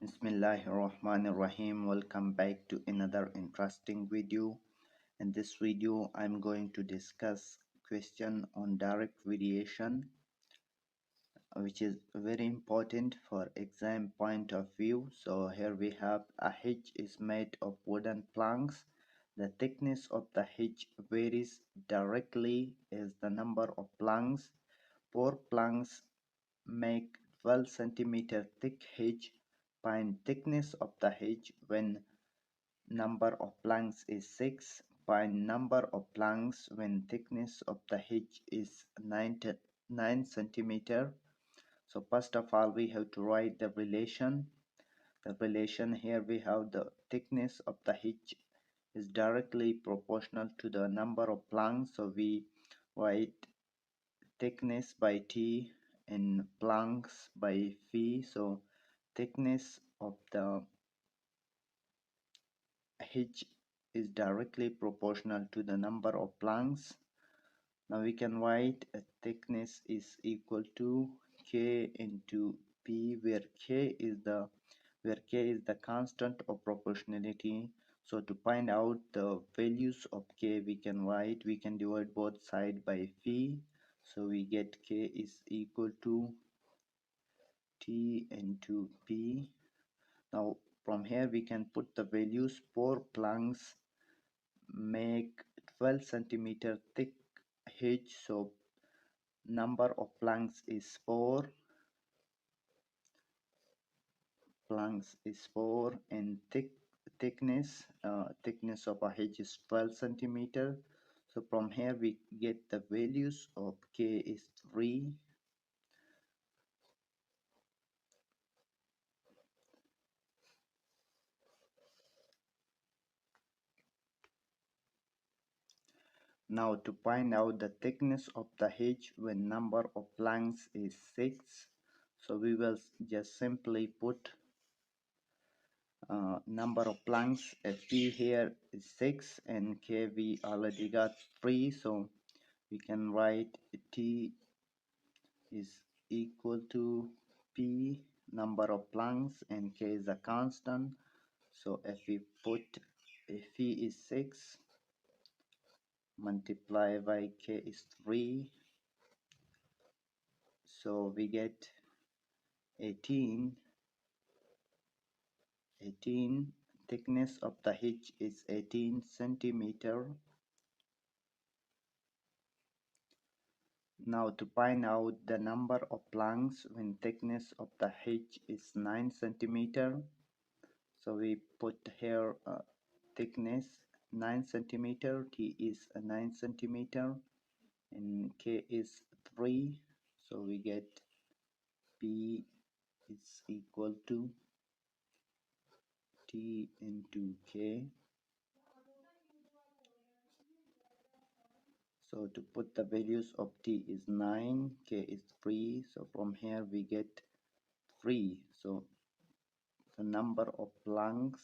Bismillahirrahmanirrahim. Welcome back to another interesting video. In this video, I'm going to discuss question on direct variation, which is very important for exam point of view. So here we have a hedge is made of wooden planks. The thickness of the hedge varies directly as the number of planks. 4 planks make 12 centimeter thick hedge. Find thickness of the hedge when number of planks is 6. Find number of planks when thickness of the hedge is 9 centimeter. So first of all, we have to write the relation. The relation here we have the thickness of the hedge is directly proportional to the number of planks. So we write thickness by T and planks by phi. So thickness of the hedge is directly proportional to the number of planks. Now we can write a thickness is equal to K into P, where K is the constant of proportionality. So to find out the values of K, we can divide both sides by phi. So we get K is equal to T into P. Now from here we can put the values. 4 planks make 12 centimeter thick hedge, so number of planks is 4. Planks is 4 and thickness of a hedge is 12 centimeter. So from here we get the values of K is 3. Now to find out the thickness of the hedge when number of planks is 6, so we will just simply put number of planks. P here is 6 and K we already got 3, so we can write T is equal to P number of planks and K is a constant. So if we put P is 6 multiply by K is 3, so we get 18. Thickness of the hedge is 18 centimeter. Now to find out the number of planks when thickness of the hedge is 9 centimeter, so we put here thickness 9 centimeter, T is 9 centimeter and K is 3, so we get P is equal to T into K. So to put the values of T is 9, K is 3, so from here we get 3. So the number of planks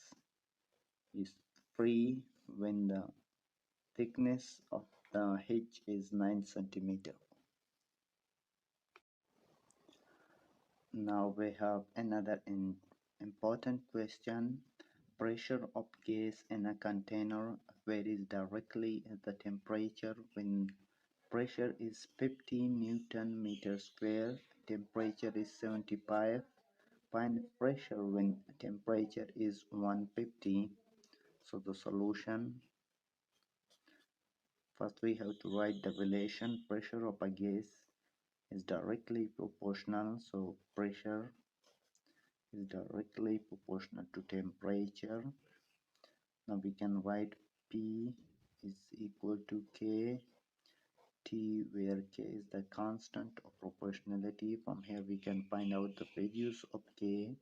is 3 when the thickness of the hedge is 9 centimeter. Now we have another important question. Pressure of gas in a container varies directly as the temperature. When pressure is 50 Newton meter square, temperature is 75. Find pressure when temperature is 150. So the solution, first we have to write the relation. Pressure of a gas is directly proportional, so pressure is directly proportional to temperature. Now we can write P is equal to K T, where K is the constant of proportionality. From here we can find out the values of K.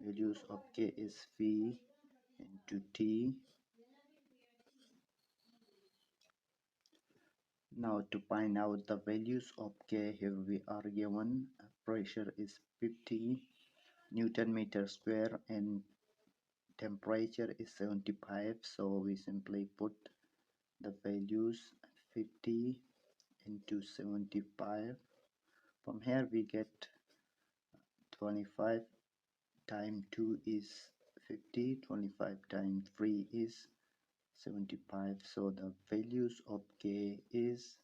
Values of K is phi into T. Now to find out the values of K, here we are given pressure is 50 Newton meter square and temperature is 75, so we simply put the values 50 into 75. From here we get 25 times 2 is 50, 25 times 3 is 75. So the values of K is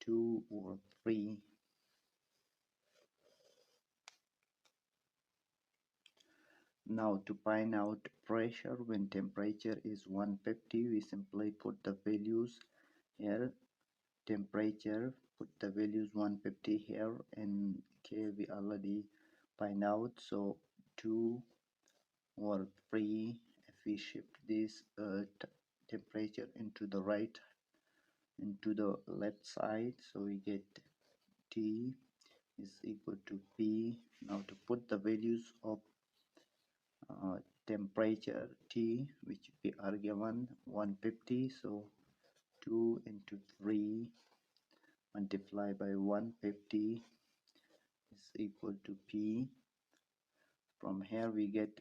2 or 3. Now to find out pressure when temperature is 150, we simply put the values here. Temperature, put the values 150 here, and K we already find out. So 2 or 3, if we shift this temperature into the right, into the left side, so we get T is equal to P. Now to put the values of temperature T, which we are given 150, so 2 into 3 multiplied by 150 is equal to P. From here we get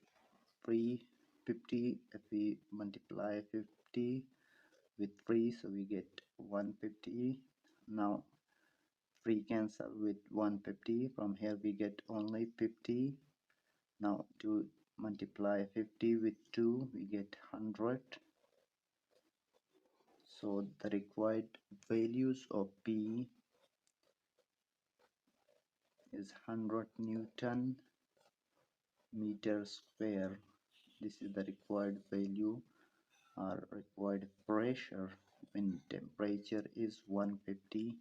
350. If we multiply 50 with 3, so we get 150. Now 3 cancel with 150. From here we get only 50. Now to multiply 50 with 2, we get 100. So the required values of P is 100 Newton meter square. This is the required value or required pressure when temperature is 150.